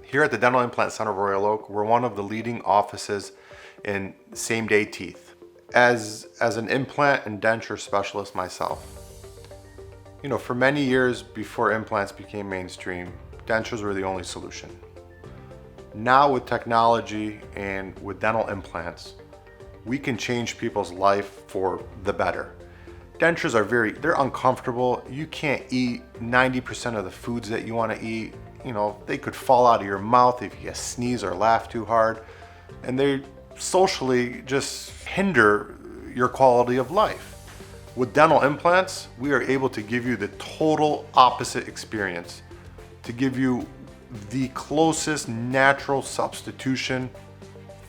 Here at the Dental Implant Center of Royal Oak, we're one of the leading offices in same-day teeth. As an implant and denture specialist myself, for many years before implants became mainstream, dentures were the only solution. Now with technology and with dental implants, we can change people's life for the better. Dentures are they're uncomfortable. You can't eat 90% of the foods that you want to eat. They could fall out of your mouth if you sneeze or laugh too hard. And they socially just hinder your quality of life. With dental implants, we are able to give you the total opposite experience, to give you the closest natural substitution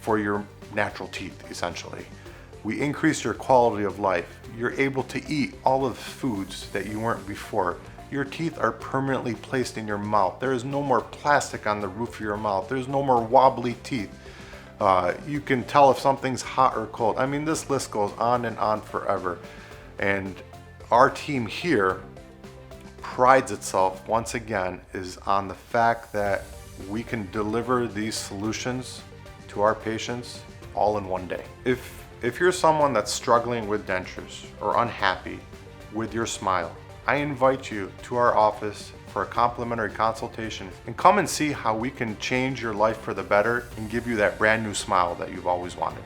for your natural teeth, essentially. We increase your quality of life. You're able to eat all of the foods that you weren't before. Your teeth are permanently placed in your mouth. There is no more plastic on the roof of your mouth. There's no more wobbly teeth. You can tell if something's hot or cold. I mean, this list goes on and on forever. And our team here prides itself, once again, is on the fact that we can deliver these solutions to our patients all in one day. If you're someone that's struggling with dentures or unhappy with your smile, I invite you to our office for a complimentary consultation and come and see how we can change your life for the better and give you that brand new smile that you've always wanted.